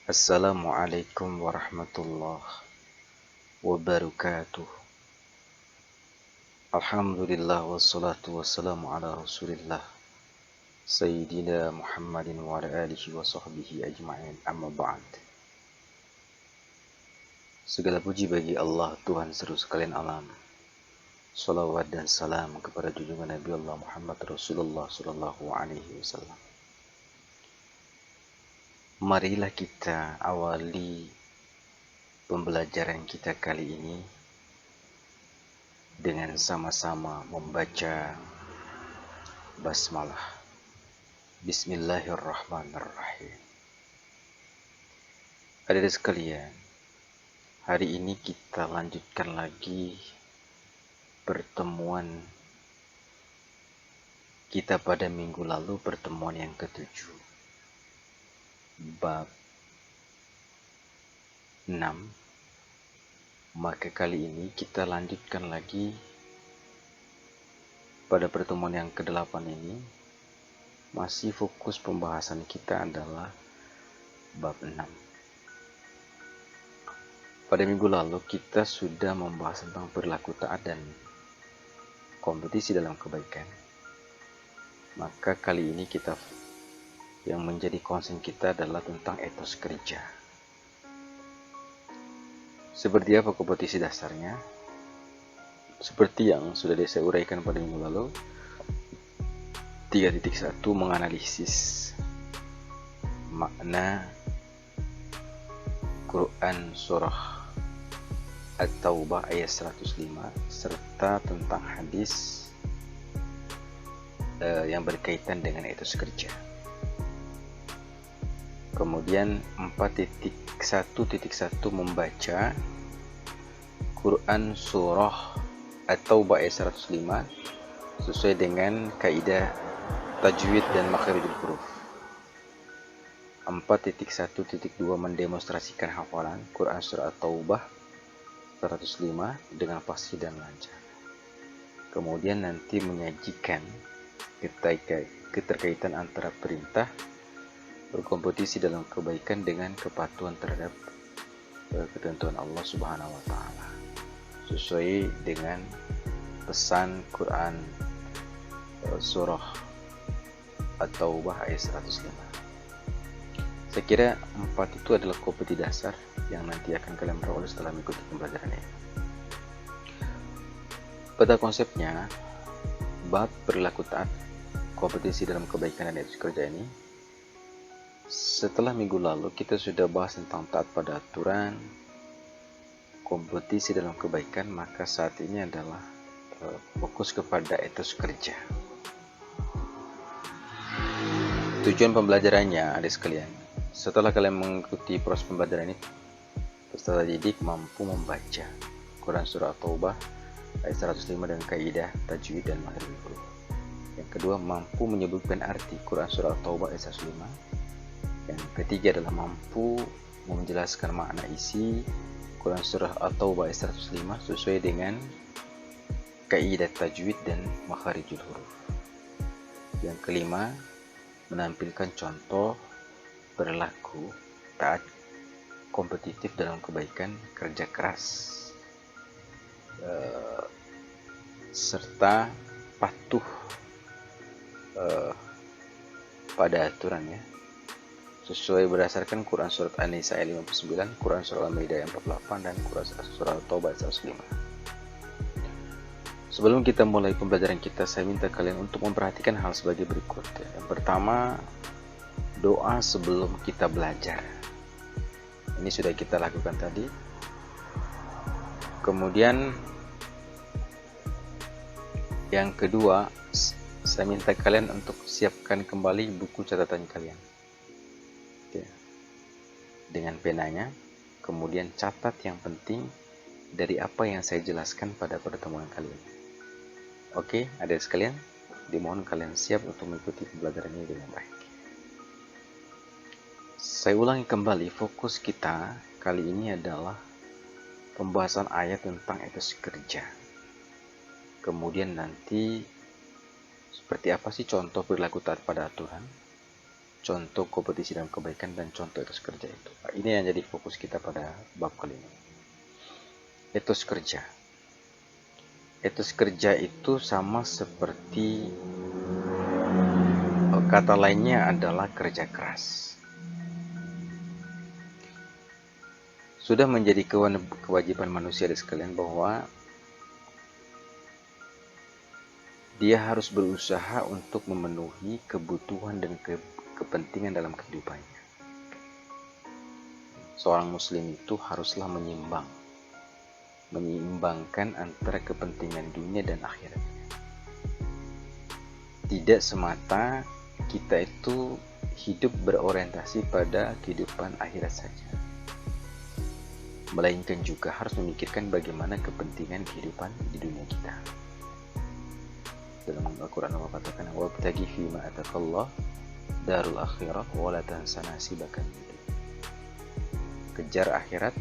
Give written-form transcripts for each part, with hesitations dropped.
Assalamualaikum warahmatullahi wabarakatuh. Alhamdulillah wassalatu wassalamu ala rasulillah Sayyidina Muhammadin wa ala alihi wa sahbihi ajma'in, amma ba'd. Segala puji bagi Allah, Tuhan seluruh sekalian alam. Salawat dan salam kepada junjungan Nabi Allah Muhammad Rasulullah sallallahu alaihi wasallam. Marilah kita awali pembelajaran kita kali ini dengan sama-sama membaca basmalah. Bismillahirrahmanirrahim. Hadirin sekalian, hari ini kita lanjutkan lagi pertemuan kita pada minggu lalu, pertemuan yang ke-7, bab 6. Maka kali ini kita lanjutkan lagi pada pertemuan yang ke-8 ini. Masih fokus pembahasan kita adalah bab 6. Pada minggu lalu kita sudah membahas tentang perilaku taat dan kompetisi dalam kebaikan. Maka kali ini yang menjadi concern kita adalah tentang etos kerja. Seperti apa kompetisi dasarnya? Seperti yang sudah saya uraikan pada minggu lalu, 3.1 menganalisis makna Quran surah At-Taubah ayat 105 serta tentang hadis yang berkaitan dengan etos kerja. Kemudian 4.1.1 membaca Quran surah At-Taubah ayat 105 sesuai dengan kaidah tajwid dan makharijul huruf. 4.1.2 mendemonstrasikan hafalan Quran surah At-Taubah 105 dengan fasih dan lancar. Kemudian nanti menyajikan keterkaitan antara perintah berkompetisi dalam kebaikan dengan kepatuhan terhadap ketentuan Allah Subhanahu wa taala sesuai dengan pesan Quran surah At-Taubah ayat 105. Saya kira 4 itu adalah kompetisi dasar yang nanti akan kalian peroleh setelah mengikuti pembelajaran ini. Pada konsepnya, bab perilaku taat, kompetisi dalam kebaikan dan etos kerja ini, setelah minggu lalu kita sudah bahas tentang taat pada aturan, kompetisi dalam kebaikan, maka saat ini adalah fokus kepada etos kerja. Tujuan pembelajarannya, adik sekalian, setelah kalian mengikuti proses pembelajaran ini, peserta didik mampu membaca Quran surah At-Taubah ayat 105 dengan kaidah tajwid dan makharijul huruf. Yang kedua, mampu menyebutkan arti Quran surah At-Taubah ayat 105. Yang ketiga adalah mampu menjelaskan makna isi Quran surah At-Taubah ayat 105 sesuai dengan kaidah tajwid dan makharijul huruf. Yang kelima, menampilkan contoh perilaku taat kompetitif dalam kebaikan, kerja keras, serta patuh pada aturannya sesuai berdasarkan Quran surat An-Nisa ayat 59, Quran surat Al-Maidah ayat 48, dan Quran surat At-Taubah ayat 105. Sebelum kita mulai pembelajaran kita, saya minta kalian untuk memperhatikan hal sebagai berikut. Yang pertama, doa sebelum kita belajar. Ini sudah kita lakukan tadi. Kemudian yang kedua, saya minta kalian untuk siapkan kembali buku catatan kalian. Oke. Dengan penanya, kemudian catat yang penting dari apa yang saya jelaskan pada pertemuan kali ini. Oke, adik sekalian, dimohon kalian siap untuk mengikuti pembelajaran ini dengan baik. Saya ulangi kembali, fokus kita kali ini adalah pembahasan ayat tentang etos kerja. Kemudian nanti seperti apa sih contoh perilaku taat pada aturan, contoh kompetisi dalam kebaikan dan contoh etos kerja itu. Ini yang jadi fokus kita pada bab kali ini. Etos kerja. Etos kerja itu sama seperti kata lainnya adalah kerja keras. Sudah menjadi kewajiban manusia sekalian bahwa dia harus berusaha untuk memenuhi kebutuhan dan kepentingan dalam kehidupannya. Seorang muslim itu haruslah menyeimbangkan antara kepentingan dunia dan akhirat. Tidak semata kita itu hidup berorientasi pada kehidupan akhirat saja, melainkan juga harus memikirkan bagaimana kepentingan kehidupan di dunia kita. Dalam Al-Quran Allah katakan, wabtaghi fima atakallah darul akhirah wala tansa nasibaka min dunya. Kejar akhirat,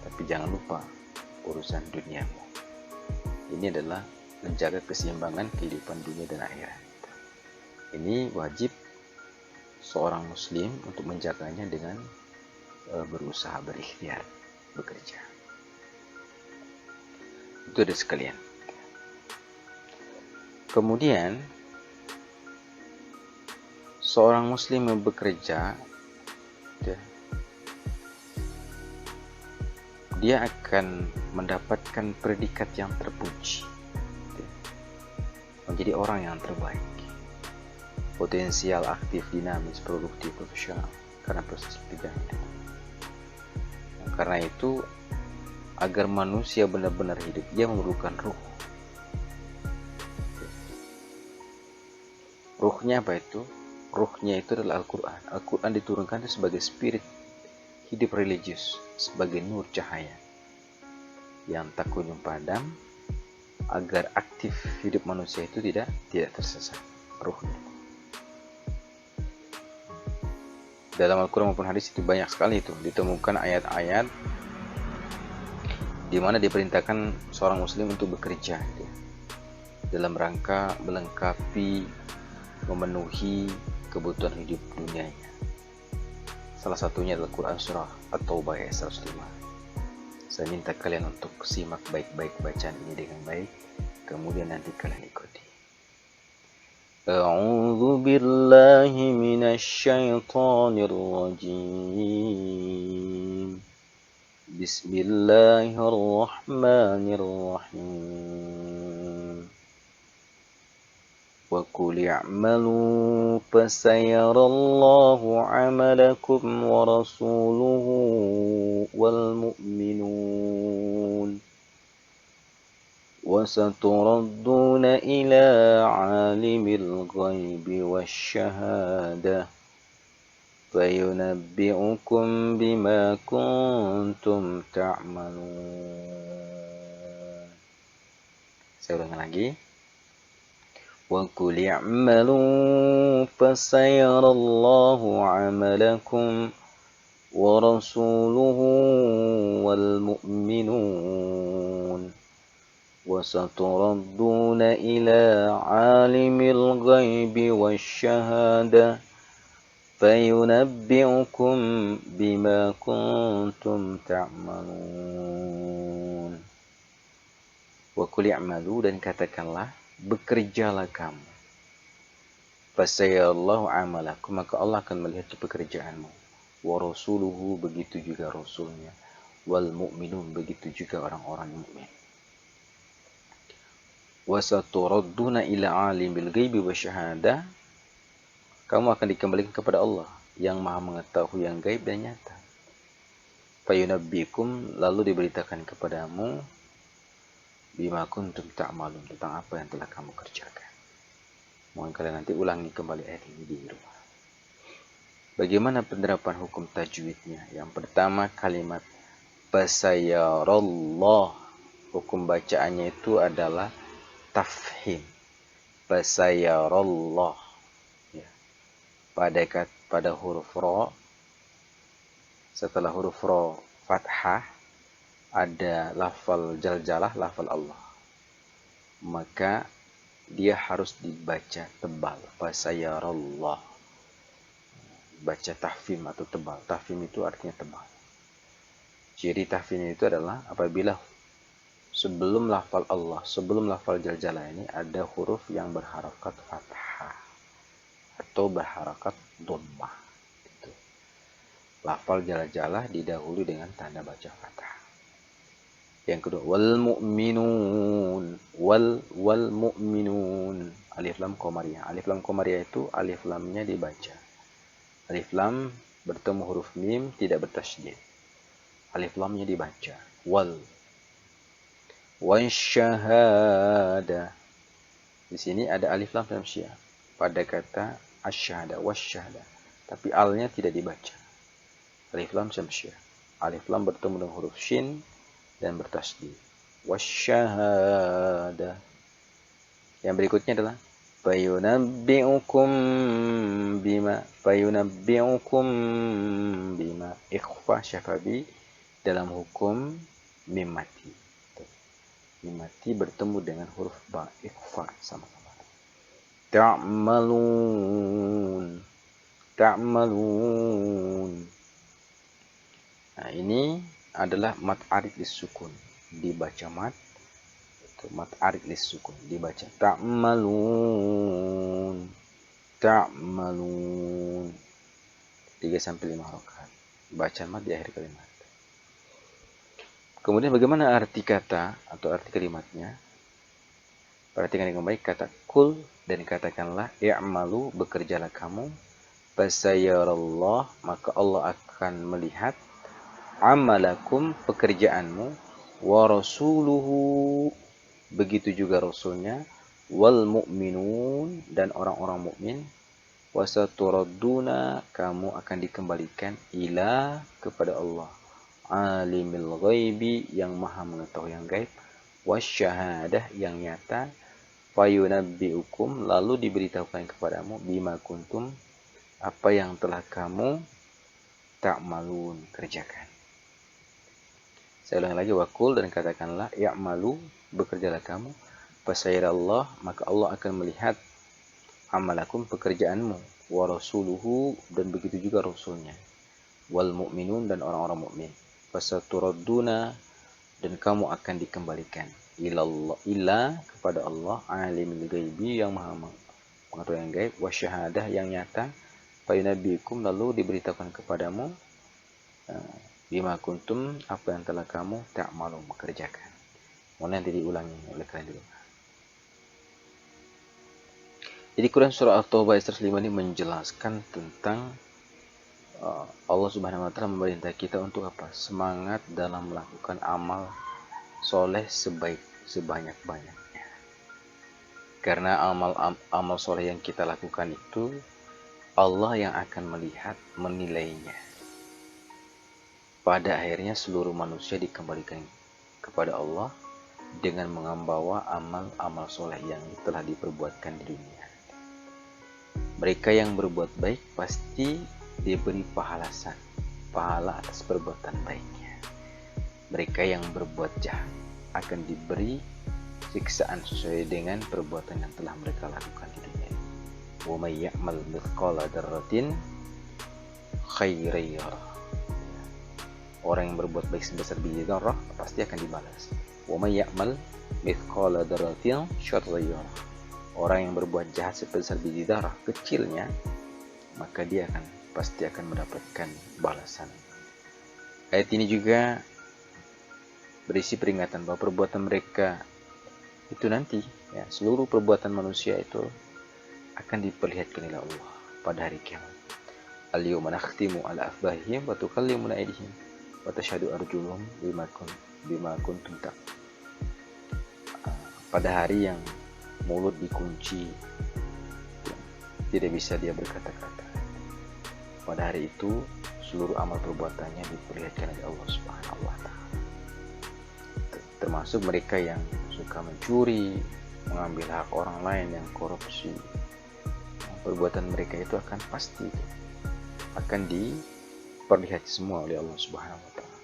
tapi jangan lupa urusan duniamu. Ini adalah menjaga keseimbangan kehidupan dunia dan akhirat. Ini wajib seorang muslim untuk menjaganya dengan berusaha, berikhtiar, bekerja. Itu ada sekalian. Kemudian seorang muslim yang bekerja, dia akan mendapatkan predikat yang terpuji, menjadi orang yang terbaik, potensial, aktif, dinamis, produktif, profesional, karena proses pekerjaan itu. Karena itu, agar manusia benar-benar hidup, dia memerlukan ruh. Ruhnya apa itu? Ruhnya itu adalah Al-Quran. Al-Quran diturunkan itu sebagai spirit hidup religius, sebagai nur cahaya yang tak kunjung padam, agar aktif hidup manusia itu tidak tersesat ruhnya. Dalam Al-Quran maupun hadis itu banyak sekali itu ditemukan ayat-ayat di mana diperintahkan seorang muslim untuk bekerja gitu, dalam rangka melengkapi, memenuhi kebutuhan hidup dunianya. Salah satunya adalah Quran Surah At-Taubah ayat 105. Saya minta kalian untuk simak baik-baik bacaan ini dengan baik, kemudian nanti kalian ikuti. A'udzu billahi minasy syaithanir rajim. Bismillahirrahmanirrahim. وَقُلِ اعْمَلُوا فَسَيَرَى اللَّهُ عَمَلَكُمْ وَرَسُولُهُ وَالْمُؤْمِنُونَ وَسَتُرَدُّونَ إِلَى عَالِمِ الْغَيْبِ وَالشَّهَادَةِ فَيُنَبِّئُكُم بِمَا كُنتُمْ تَعْمَلُونَ. Saya ulangi lagi. وَقُلِ اعْمَلُوا فَسَيَرَى اللَّهُ عَمَلَكُمْ وَرَسُولُهُ وَالْمُؤْمِنُونَ وَسَتُرَدُّونَ إِلَى عَالِمِ الْغَيْبِ وَالشَّهَادَةِ فَيُنَبِّئُكُم بِمَا كُنتُمْ تَعْمَلُونَ. وَقُلِ اعْمَلُوا, dan katakanlah, bekerjalah kamu. Fasayarallahu amalakum, maka Allah akan melihat pekerjaanmu. Wa rasuluhu, begitu juga rasulnya. Wal mu'minun, begitu juga orang-orang mukmin. Wa saturadduna ila alimil ghaibi wasyahadah, kamu akan dikembalikan kepada Allah yang Maha mengetahui yang gaib dan nyata. Fayunabbikum, lalu diberitakan kepadamu, bima kuntum ta'malun, tentang apa yang telah kamu kerjakan. Mohon kalian nanti ulangi kembali ayat ini di rumah. Bagaimana penerapan hukum tajwidnya? Yang pertama, kalimat fasayarallah, hukum bacaannya itu adalah tafhim. Fasayarallah, ya. Pada huruf ro, setelah huruf ro fathah ada lafal jaljalah, lafal Allah, maka dia harus dibaca tebal, fasayarallah. baca tahfim atau tebal. Tahfim itu artinya tebal. Ciri tahfim itu adalah apabila sebelum lafal Allah, sebelum lafal Jal-Jalalah ini ada huruf yang berharakat fathah atau berharakat dhammah. Itu. Lafal Jal-Jalalah didahului dengan tanda baca fathah. Yang kedua, wal mu'minun, wal mu'minun. Alif lam qamariyah. Alif lam qamariyah itu alif lamnya dibaca. Alif lam bertemu huruf mim tidak bertasydid. Alif lamnya dibaca. Wal. Wasyahada. Di sini ada alif lam tamsyiah pada kata asyhada wasyahada. Tapi alnya tidak dibaca. Alif lam tamsyiah. Alif lam bertemu dengan huruf shin dan bertasydid. Wasyahada. Yang berikutnya adalah fayunabbi'ukum bima ikhfa syafabi dalam hukum mim mati. Mim mati bertemu dengan huruf ba ikhfa sama-sama. Ta'malun. Nah, ini adalah mat arid lisukun, dibaca mat. Itu mat arid lisukun, dibaca ta'malun. 3-5 harakat. Bacaan mat di akhir kalimat. Kemudian bagaimana arti kata atau arti kalimatnya? Perhatikan dengan baik kata kul dan katakanlah i'malu, bekerjalah kamu, fasayarallah, maka Allah akan melihat amalakum, pekerjaanmu, wa rasuluhu, begitu juga rasulnya, wal mu'minun, dan orang-orang mukmin, wasaturadduna, kamu akan dikembalikan ila, kepada Allah, alimil ghaibi, yang maha mengetahui yang gaib, wasyahadah, yang nyata, fayunabbi'ukum, lalu diberitahukan kepadamu, bima kuntum, apa yang telah kamu ta'malun, kerjakan. Saya ulangi lagi, wakul, dan katakanlah ya'malu, bekerjalah kamu, fasairallah, maka Allah akan melihat amalakum, pekerjaanmu, wa rasuluhu, dan begitu juga rasulnya, wal mu'minun, dan orang-orang mukmin, fasaturadduna, dan kamu akan dikembalikan ila, kepada Allah, alimul ghaibi, yang maha mengetahui yang gaib, wasyahadah, yang nyata, fayunabbi'ukum, lalu diberitahukan kepadamu bima kuntum, apa yang telah kamu ta'malu, mengerjakan. Mohon nanti diulangi oleh kalian di rumah. Jadi Quran surah At-Taubah ayat 105 ini menjelaskan tentang Allah Subhanahu wa taala memerintah kita untuk apa? Semangat dalam melakukan amal soleh sebanyak-banyaknya. Karena amal soleh yang kita lakukan itu Allah yang akan melihat, menilainya. Pada akhirnya seluruh manusia dikembalikan kepada Allah dengan membawa amal-amal soleh yang telah diperbuatkan di dunia. Mereka yang berbuat baik pasti diberi pahala atas perbuatan baiknya. Mereka yang berbuat jahat akan diberi siksaan sesuai dengan perbuatan yang telah mereka lakukan di dunia. Wa may ya'mal mithqala dzarratin khairan yarah. Orang yang berbuat baik sebesar biji zarrah pasti akan dibalas. Wa may ya'mal mithqala dzarratin syarran yarah. Orang yang berbuat jahat sebesar biji zarrah kecilnya, maka dia pasti akan mendapatkan balasan. Ayat ini juga berisi peringatan bahwa perbuatan mereka itu nanti, ya, seluruh perbuatan manusia itu akan diperlihatkan oleh Allah pada hari kiamat. Al-yawma nakhtimu ala afwahihim wa tukallimuna aydihim wa tashhadu arjuluhum bima kuntum ta'malun. Pada hari yang mulut dikunci, tidak bisa dia berkata-kata. Pada hari itu seluruh amal perbuatannya diperlihatkan oleh Allah Subhanahu wa taala. Termasuk mereka yang suka mencuri, mengambil hak orang lain, yang korupsi. Perbuatan mereka itu akan pasti akan diperlihat semua oleh Allah Subhanahu wa taala.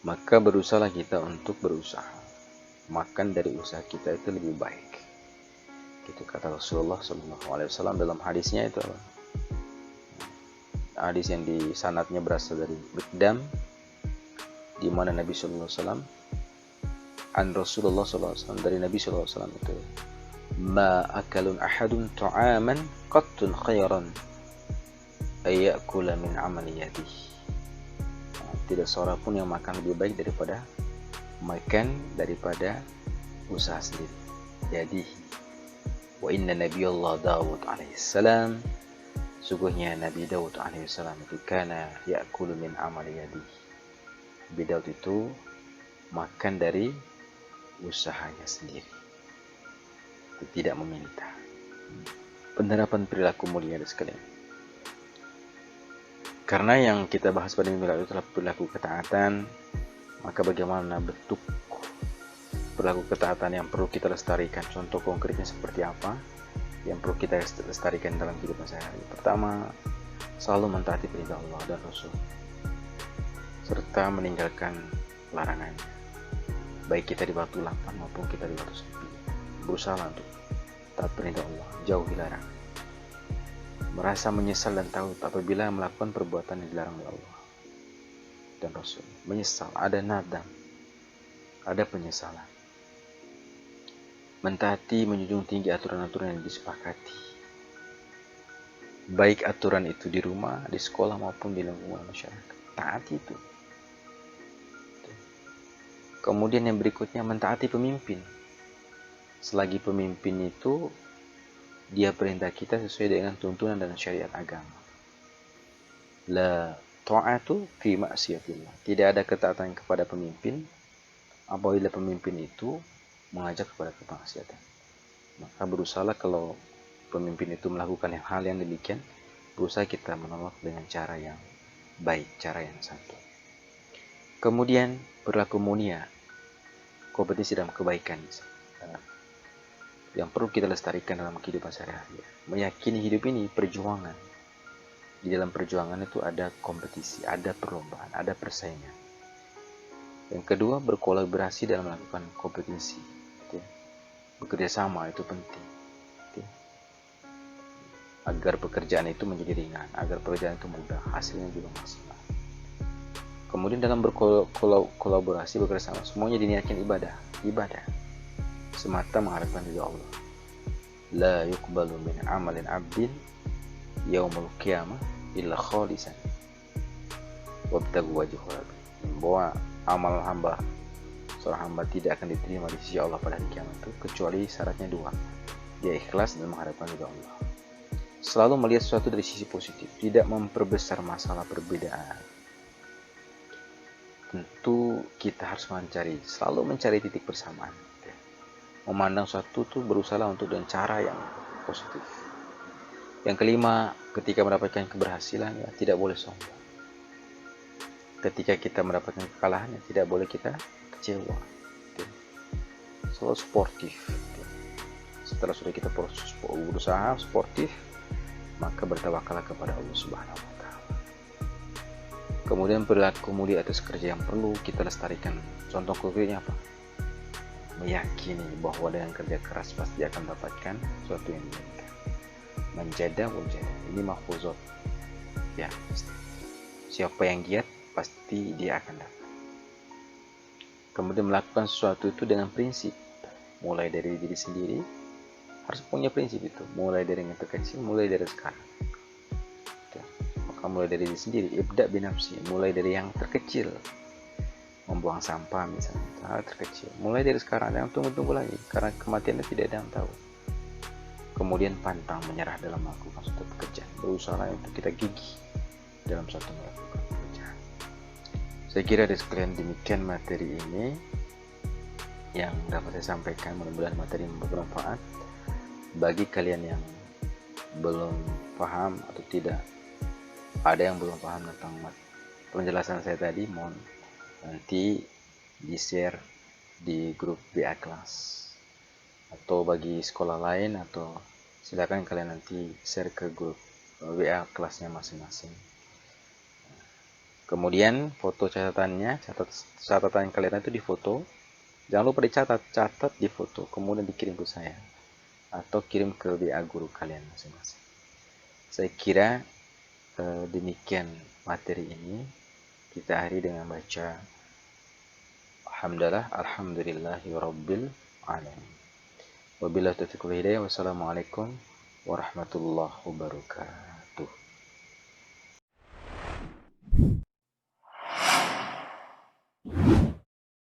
Maka berusahalah kita untuk berusaha. Makan dari usaha kita itu lebih baik. Itu kata Rasulullah SAW dalam hadisnya itu. hadis yang di sanadnya berasal dari Miqdam, di mana Nabi sallallahu alaihi wasallam an Rasulullah sallallahu alaihi wasallam, dari Nabi sallallahu alaihi wasallam itu, ma akalun ahadun ta'aman qattun khairan ayyakula min amali yadihi. Tidak seorang pun yang makan lebih baik daripada usaha sendiri. Jadi, wa inna nabiyallah Dawud alaihissalam, sungguhnya Nabi Daud alaihissalam itu kana ya'kulu min amali yadihi. Nabi Daud itu makan dari usahanya sendiri, tidak meminta. Penerapan perilaku mulia sekalian. Karena yang kita bahas pada minggu lalu adalah perilaku ketaatan, maka bagaimana bentuk perilaku ketaatan yang perlu kita lestarikan? Contoh konkretnya seperti apa yang perlu kita lestarikan dalam kehidupan sehari-hari? Pertama, selalu mentaati perintah Allah dan Rasul, serta meninggalkan larangannya, baik kita di batu lapang maupun kita di batu sepi. Berusaha untuk taat perintah Allah, jauhi larangan. Merasa menyesal dan tahu apabila melakukan perbuatan yang dilarang oleh Allah dan Rasul. Menyesal, ada nadam, ada penyesalan. Mentaati, menjunjung tinggi aturan-aturan yang disepakati, baik aturan itu di rumah, di sekolah maupun di lingkungan masyarakat. Taati itu. Kemudian yang berikutnya, mentaati pemimpin. Selagi pemimpin itu dia perintah kita sesuai dengan tuntunan dan syariat agama. La ta'atu fi ma'siyatillah. Tidak ada ketaatan kepada pemimpin apabila pemimpin itu mengajak kepada kemaksiatan. Maka berusahalah kalau pemimpin itu melakukan hal yang demikian, berusaha kita menolak dengan cara yang baik, cara yang santun. Kemudian perilaku mulia, kompetisi dalam kebaikan, yang perlu kita lestarikan dalam kehidupan sehari-hari. Meyakini hidup ini perjuangan. Di dalam perjuangan itu ada kompetisi, ada perlombaan, ada persaingan. Yang kedua, berkolaborasi dalam melakukan kompetisi. Bekerja sama itu penting. Agar pekerjaan itu menjadi ringan, agar pekerjaan itu mudah, hasilnya juga maksimal. Kemudian dalam berkolaborasi, bekerja sama, semuanya diniatkan ibadah. Semata mengharapkan ridha Allah. La yuqbalu min amalin abdin yaumul qiyamah illa khalisan wabtagu wajhu rabbi. Bahwa amal seorang hamba tidak akan diterima di sisi Allah pada hari kiamat itu kecuali syaratnya dua. Dia ikhlas dan mengharapkan ridha Allah. Selalu melihat sesuatu dari sisi positif, tidak memperbesar masalah perbedaan. Tentu kita harus selalu mencari titik persamaan. Memandang sesuatu itu berusaha untuk dengan cara yang positif. Yang kelima, ketika mendapatkan keberhasilan, ya tidak boleh sombong. Ketika kita mendapatkan kekalahan, ya tidak boleh kita kecewa. Selalu sportif. Setelah sudah kita berusaha sportif, maka bertawakallah kepada Allah Subhanahu wa Ta'ala. Kemudian perilaku mulia atas kerja yang perlu kita lestarikan. Contoh konkretnya apa? Meyakini bahwa dengan kerja keras pasti akan mendapatkan sesuatu yang diinginkan. Menjada. Ini mahfuzat. Ya, siapa yang giat pasti dia akan dapat. Kemudian melakukan sesuatu itu dengan prinsip. Mulai dari diri sendiri, harus punya prinsip itu. Mulai dari yang terkecil, mulai dari sekarang. Maka mulai dari diri sendiri, ibda binafsi, mulai dari yang terkecil. Membuang sampah misalnya, hal terkecil. Mulai dari sekarang, jangan tunggu-tunggu lagi, karena kematiannya tidak ada yang tahu. Kemudian pantang menyerah dalam melakukan suatu pekerjaan. Berusaha untuk kita gigih dalam suatu melakukan pekerjaan. Saya kira dari sekalian demikian materi ini yang dapat saya sampaikan. Mudah-mudahan materi yang bermanfaat bagi kalian yang belum paham atau tidak ada yang belum paham tentang penjelasan saya tadi, mohon nanti di-share di grup WA kelas, atau bagi sekolah lain, atau silakan kalian nanti share ke grup WA kelasnya masing-masing. Kemudian foto catatannya, catatan kalian itu difoto, jangan lupa catat di foto, kemudian dikirim ke saya atau kirim ke WA guru kalian masing-masing. Saya kira Demikian materi ini, kita akhiri dengan baca Alhamdulillahi Rabbil Alamin. Wabillahi taufiq wal hidayah. Wassalamualaikum warahmatullahi wabarakatuh.